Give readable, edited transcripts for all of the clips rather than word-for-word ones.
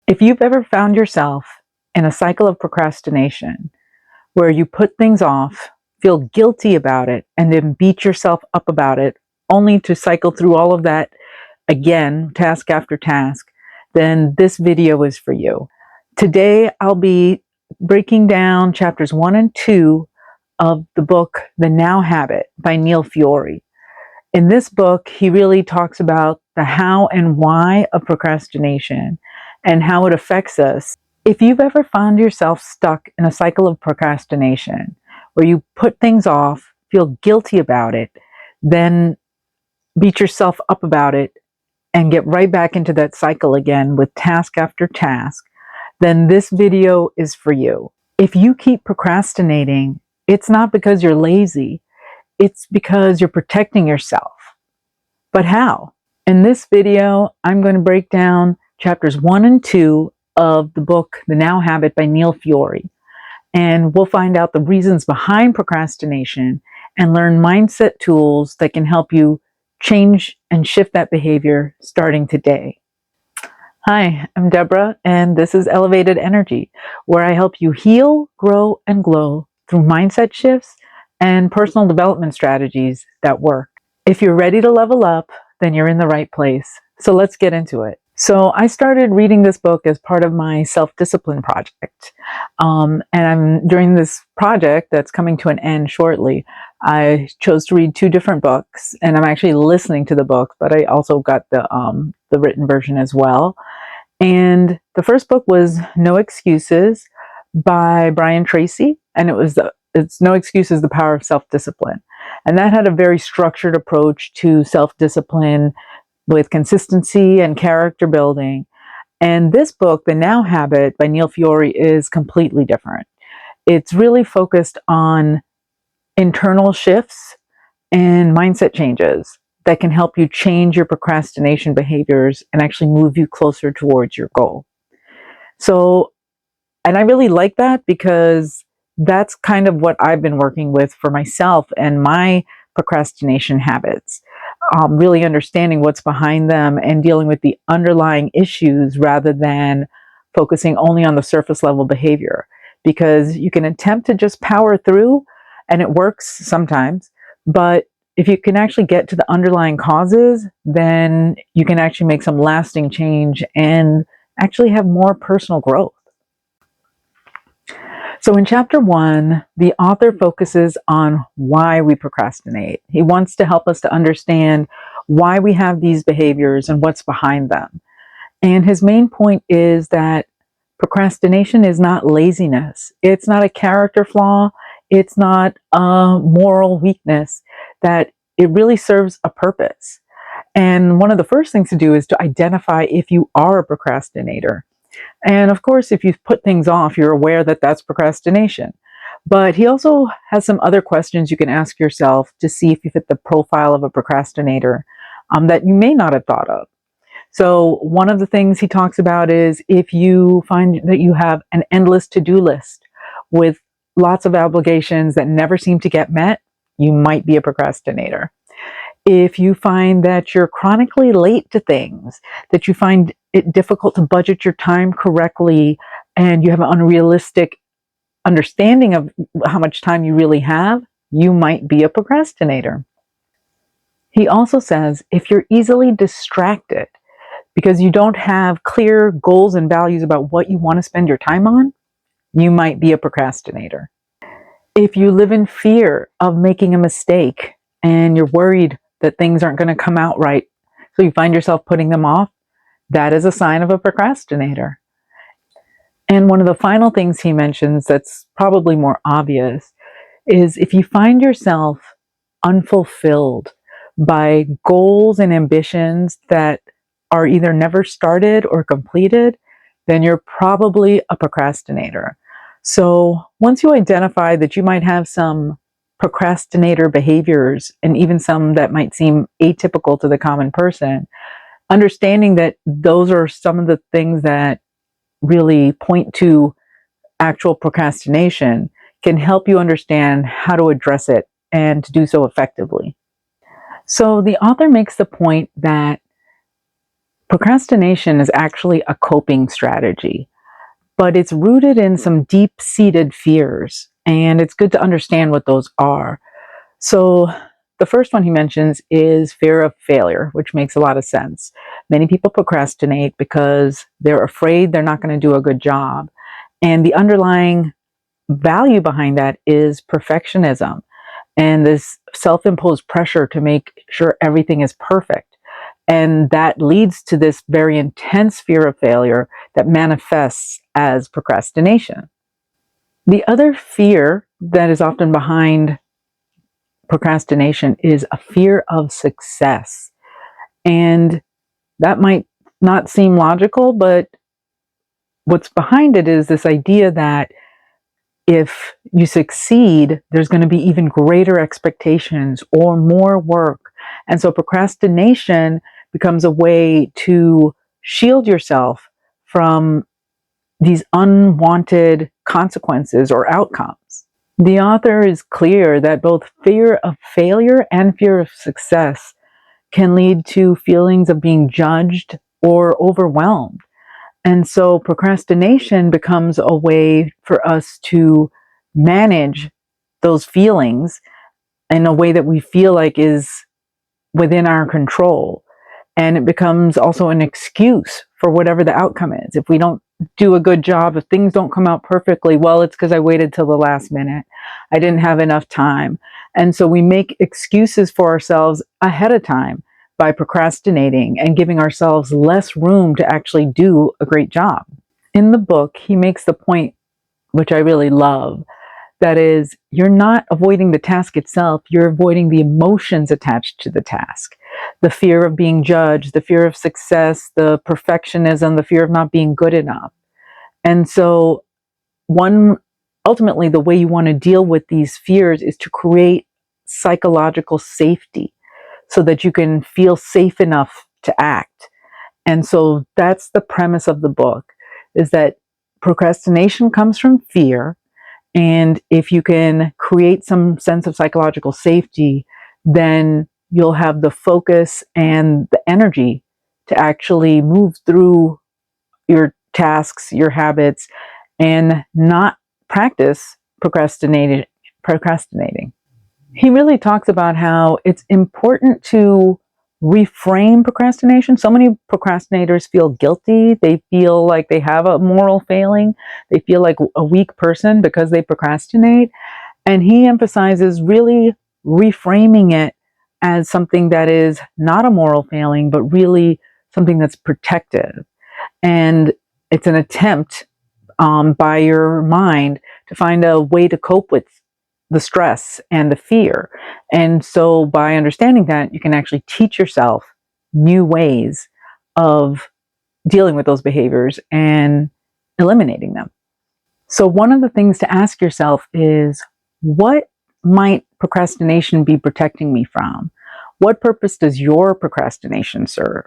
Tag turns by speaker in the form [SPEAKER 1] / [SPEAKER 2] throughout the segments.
[SPEAKER 1] If you've ever found yourself in a cycle of procrastination where you put things off, feel guilty about it, and then beat yourself up about it, only to cycle through all of that again, task after task, then this video is for you. Today, I'll be breaking down chapters 1 and 2 of the book, The Now Habit by Neil Fiore. In this book, he really talks about the how and why of procrastination and how it affects us. If you've ever found yourself stuck in a cycle of procrastination where you put things off, feel guilty about it, then beat yourself up about it, and get right back into that cycle again with task after task, then this video is for you. If you keep procrastinating, it's not because you're lazy, it's because you're protecting yourself. But how? In this video, I'm going to break down chapters 1 and 2 of the book, The Now Habit by Neil Fiore. And we'll find out the reasons behind procrastination and learn mindset tools that can help you change and shift that behavior starting today. Hi, I'm Deborah, and this is Elevated Energy, where I help you heal, grow, and glow through mindset shifts and personal development strategies that work. If you're ready to level up, then you're in the right place. So let's get into it. So I started reading this book as part of my self-discipline project. During this project that's coming to an end shortly, I chose to read 2 different books, and I'm actually listening to the book, but I also got the written version as well. And the first book was No Excuses by Brian Tracy, and it's No Excuses, The Power of Self-Discipline. And that had a very structured approach to self-discipline with consistency and character building. And this book, The Now Habit by Neil Fiore, is completely different. It's really focused on internal shifts and mindset changes that can help you change your procrastination behaviors and actually move you closer towards your goal. And I really like that because that's kind of what I've been working with for myself and my procrastination habits. Really understanding what's behind them and dealing with the underlying issues rather than focusing only on the surface level behavior. Because you can attempt to just power through, and it works sometimes, but if you can actually get to the underlying causes, then you can actually make some lasting change and actually have more personal growth. So in chapter 1, the author focuses on why we procrastinate. He wants to help us to understand why we have these behaviors and what's behind them. And his main point is that procrastination is not laziness. It's not a character flaw. It's not a moral weakness, that it really serves a purpose. And one of the first things to do is to identify if you are a procrastinator. And of course, if you've put things off, you're aware that that's procrastination. But he also has some other questions you can ask yourself to see if you fit the profile of a procrastinator that you may not have thought of. So one of the things he talks about is if you find that you have an endless to-do list with lots of obligations that never seem to get met, you might be a procrastinator. If you find that you're chronically late to things, that you find it difficult to budget your time correctly, and you have an unrealistic understanding of how much time you really have, you might be a procrastinator. He also says if you're easily distracted because you don't have clear goals and values about what you want to spend your time on, you might be a procrastinator. If you live in fear of making a mistake and you're worried that things aren't going to come out right, so you find yourself putting them off, that is a sign of a procrastinator. And one of the final things he mentions that's probably more obvious is if you find yourself unfulfilled by goals and ambitions that are either never started or completed, then you're probably a procrastinator. So once you identify that you might have some procrastinator behaviors, and even some that might seem atypical to the common person, understanding that those are some of the things that really point to actual procrastination can help you understand how to address it and to do so effectively. So the author makes the point that Procrastination is actually a coping strategy, but it's rooted in some deep-seated fears, and it's good to understand what those are. So the first one he mentions is fear of failure, which makes a lot of sense. Many people procrastinate because they're afraid they're not going to do a good job. And the underlying value behind that is perfectionism and this self-imposed pressure to make sure everything is perfect. And that leads to this very intense fear of failure that manifests as procrastination. The other fear that is often behind procrastination is a fear of success. And that might not seem logical, but what's behind it is this idea that if you succeed, there's going to be even greater expectations or more work. And so procrastination becomes a way to shield yourself from these unwanted consequences or outcomes. The author is clear that both fear of failure and fear of success can lead to feelings of being judged or overwhelmed. And so procrastination becomes a way for us to manage those feelings in a way that we feel like is within our control. And it becomes also an excuse for whatever the outcome is. If we don't do a good job, if things don't come out perfectly, well, it's because I waited till the last minute. I didn't have enough time. And so we make excuses for ourselves ahead of time by procrastinating and giving ourselves less room to actually do a great job. In the book, he makes the point, which I really love, that is, you're not avoiding the task itself, you're avoiding the emotions attached to the task. The fear of being judged, the fear of success, the perfectionism, the fear of not being good enough. And so ultimately the way you want to deal with these fears is to create psychological safety so that you can feel safe enough to act. And so that's the premise of the book, is that procrastination comes from fear. And if you can create some sense of psychological safety, then you'll have the focus and the energy to actually move through your tasks, your habits, and not practice procrastinating. He really talks about how it's important to reframe procrastination. So many procrastinators feel guilty. They feel like they have a moral failing. They feel like a weak person because they procrastinate. And he emphasizes really reframing it as something that is not a moral failing, but really something that's protective. And it's an attempt by your mind to find a way to cope with the stress and the fear. And so by understanding that, you can actually teach yourself new ways of dealing with those behaviors and eliminating them. So one of the things to ask yourself is, what might procrastination be protecting me from? What purpose does your procrastination serve?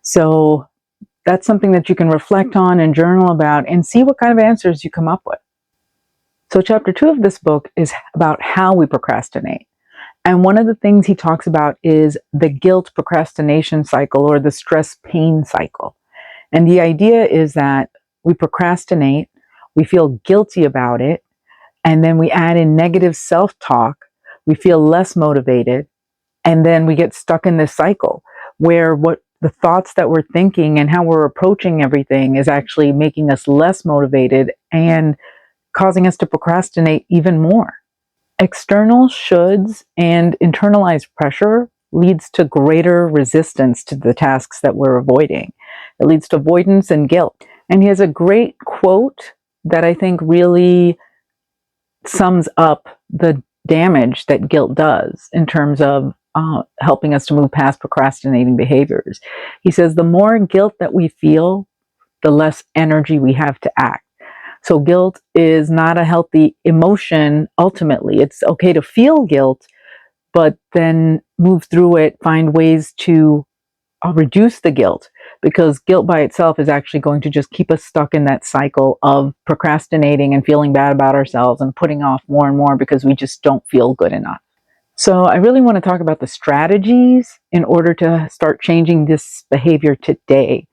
[SPEAKER 1] So that's something that you can reflect on and journal about and see what kind of answers you come up with. So chapter 2 of this book is about how we procrastinate. And one of the things he talks about is the guilt procrastination cycle, or the stress pain cycle. And the idea is that we procrastinate, we feel guilty about it, and then we add in negative self-talk, we feel less motivated, and then we get stuck in this cycle where what the thoughts that we're thinking and how we're approaching everything is actually making us less motivated and causing us to procrastinate even more. External shoulds and internalized pressure leads to greater resistance to the tasks that we're avoiding. It leads to avoidance and guilt. And he has a great quote that I think really sums up the damage that guilt does in terms of helping us to move past procrastinating behaviors. He says, the more guilt that we feel, the less energy we have to act. So guilt is not a healthy emotion ultimately. It's okay to feel guilt, but then move through it, find ways to reduce the guilt, because guilt by itself is actually going to just keep us stuck in that cycle of procrastinating and feeling bad about ourselves and putting off more and more because we just don't feel good enough. So I really want to talk about the strategies in order to start changing this behavior today.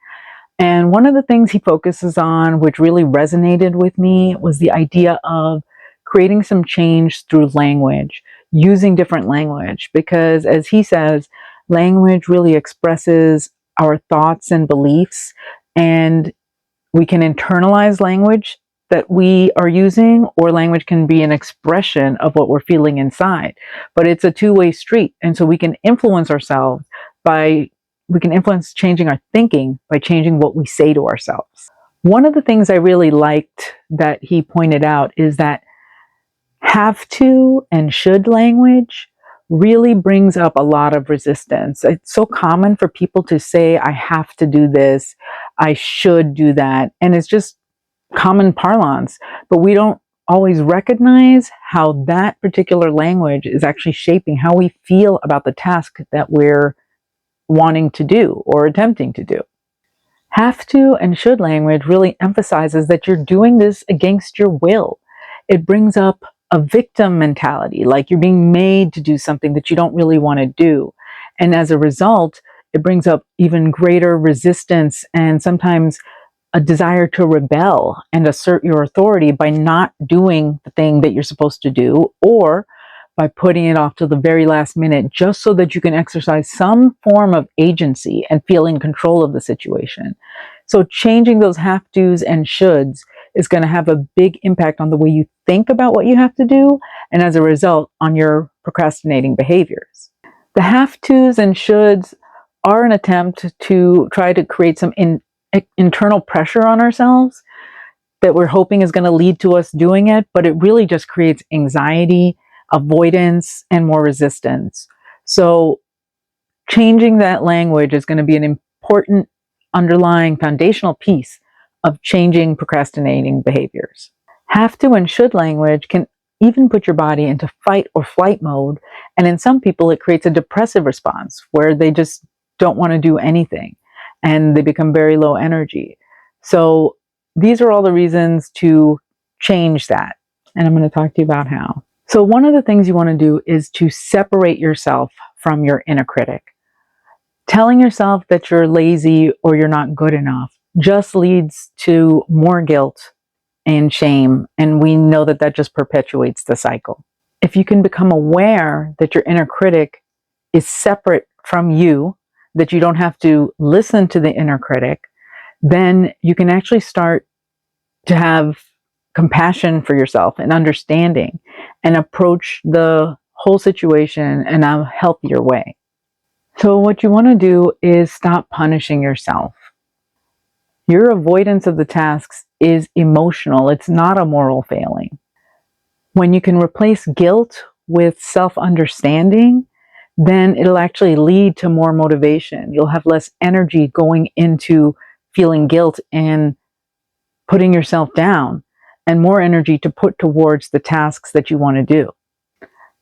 [SPEAKER 1] And one of the things he focuses on, which really resonated with me, was the idea of creating some change through language, using different language. Because as he says, language really expresses our thoughts and beliefs, and we can internalize language that we are using, or language can be an expression of what we're feeling inside. But it's a two-way street. And so we can influence ourselves by, we can influence changing our thinking by changing what we say to ourselves. One of the things I really liked that he pointed out is that have to and should language really brings up a lot of resistance. It's so common for people to say, I have to do this, I should do that. And it's just common parlance, but we don't always recognize how that particular language is actually shaping how we feel about the task that we're wanting to do or attempting to do. Have to and should language really emphasizes that you're doing this against your will. It brings up a victim mentality, like you're being made to do something that you don't really want to do. And as a result, it brings up even greater resistance and sometimes a desire to rebel and assert your authority by not doing the thing that you're supposed to do, or by putting it off to the very last minute just so that you can exercise some form of agency and feel in control of the situation. So changing those have tos and shoulds is going to have a big impact on the way you think about what you have to do, and as a result, on your procrastinating behaviors. The have tos and shoulds are an attempt to try to create some internal pressure on ourselves that we're hoping is going to lead to us doing it, but it really just creates anxiety, avoidance, and more resistance. So changing that language is going to be an important underlying foundational piece of changing procrastinating behaviors. Have to and should language can even put your body into fight or flight mode, and in some people it creates a depressive response where they just don't want to do anything and they become very low energy. So these are all the reasons to change that, and I'm going to talk to you about how. So one of the things you want to do is to separate yourself from your inner critic. Telling yourself that you're lazy or you're not good enough just leads to more guilt and shame, and we know that that just perpetuates the cycle. If you can become aware that your inner critic is separate from you, that you don't have to listen to the inner critic, then you can actually start to have compassion for yourself and understanding and approach the whole situation in a healthier way. So what you want to do is stop punishing yourself. Your avoidance of the tasks is emotional. It's not a moral failing. When you can replace guilt with self-understanding, then it'll actually lead to more motivation. You'll have less energy going into feeling guilt and putting yourself down, and more energy to put towards the tasks that you want to do.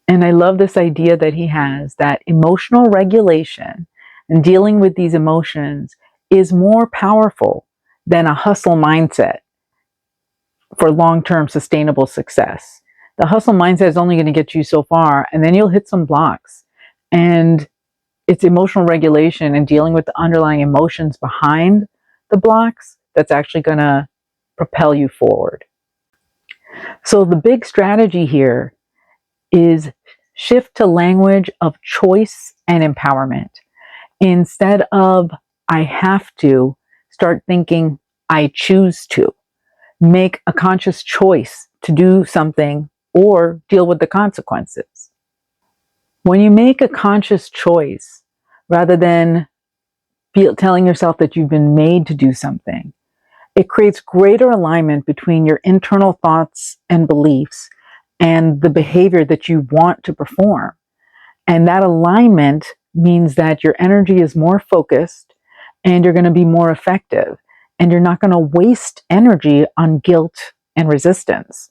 [SPEAKER 1] And I love this idea that he has, that emotional regulation and dealing with these emotions is more powerful than a hustle mindset for long-term sustainable success. The hustle mindset is only going to get you so far, and then you'll hit some blocks. And it's emotional regulation and dealing with the underlying emotions behind the blocks that's actually going to propel you forward. So the big strategy here is shift to language of choice and empowerment. Instead of I have to, start thinking I choose to. Make a conscious choice to do something or deal with the consequences. When you make a conscious choice, rather than telling yourself that you've been made to do something, it creates greater alignment between your internal thoughts and beliefs and the behavior that you want to perform. And that alignment means that your energy is more focused and you're going to be more effective, and you're not going to waste energy on guilt and resistance.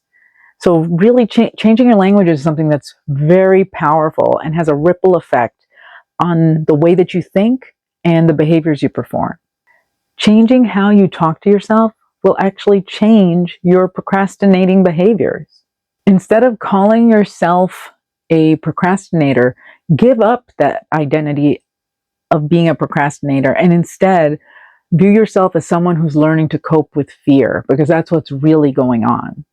[SPEAKER 1] So really changing your language is something that's very powerful and has a ripple effect on the way that you think and the behaviors you perform. Changing how you talk to yourself will actually change your procrastinating behaviors. Instead of calling yourself a procrastinator, give up that identity of being a procrastinator and instead view yourself as someone who's learning to cope with fear, because that's what's really going on.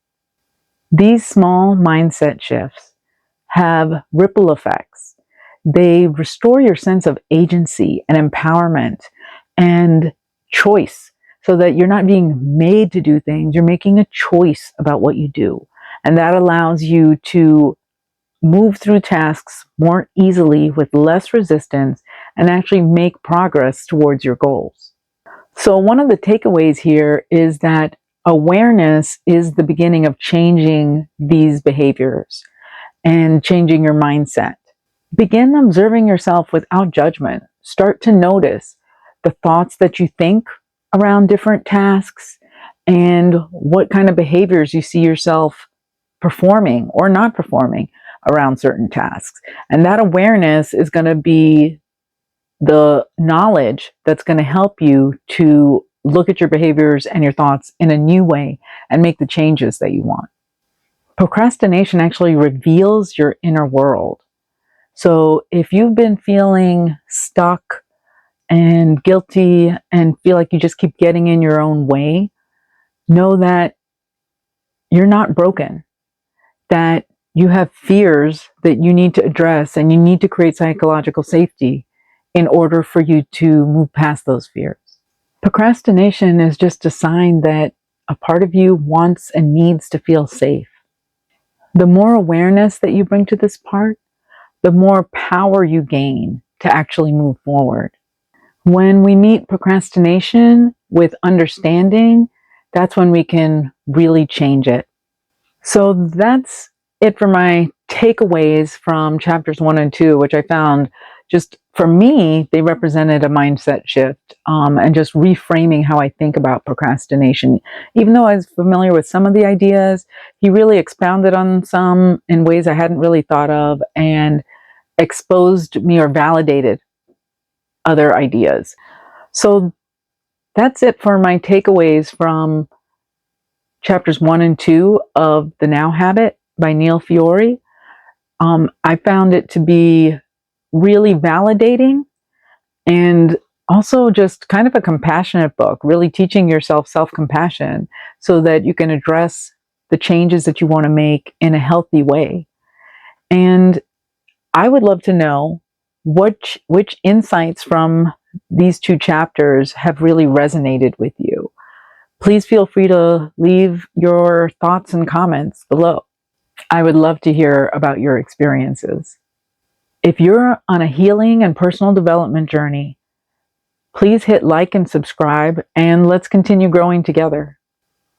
[SPEAKER 1] These small mindset shifts have ripple effects. They restore your sense of agency and empowerment and choice, so that you're not being made to do things, you're making a choice about what you do. And that allows you to move through tasks more easily with less resistance and actually make progress towards your goals. So, one of the takeaways here is that awareness is the beginning of changing these behaviors and changing your mindset. Begin observing yourself without judgment. Start to notice the thoughts that you think around different tasks and what kind of behaviors you see yourself performing or not performing around certain tasks. And that awareness is going to be the knowledge that's going to help you to look at your behaviors and your thoughts in a new way and make the changes that you want. Procrastination actually reveals your inner world. So if you've been feeling stuck and guilty and feel like you just keep getting in your own way, know that you're not broken, that you have fears that you need to address, and you need to create psychological safety in order for you to move past those fears. Procrastination is just a sign that a part of you wants and needs to feel safe. The more awareness that you bring to this part, the more power you gain to actually move forward. When we meet procrastination with understanding, that's when we can really change it. So that's it for my takeaways from chapters 1 and 2, which I found just, for me, they represented a mindset shift and just reframing how I think about procrastination. Even though I was familiar with some of the ideas, he really expounded on some in ways I hadn't really thought of and exposed me or validated other ideas. So that's it for my takeaways from chapters 1 and 2 of The Now Habit by Neil Fiore. I found it to be really validating and also just kind of a compassionate book, really teaching yourself self-compassion so that you can address the changes that you want to make in a healthy way. And I would love to know which insights from these 2 chapters have really resonated with you. Please feel free to leave your thoughts and comments below. I would love to hear about your experiences. If you're on a healing and personal development journey, please hit like and subscribe, and let's continue growing together.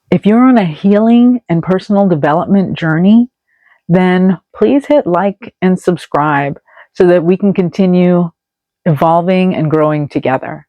[SPEAKER 1] If you're on a healing and personal development journey, then please hit like and subscribe so that we can continue evolving and growing together.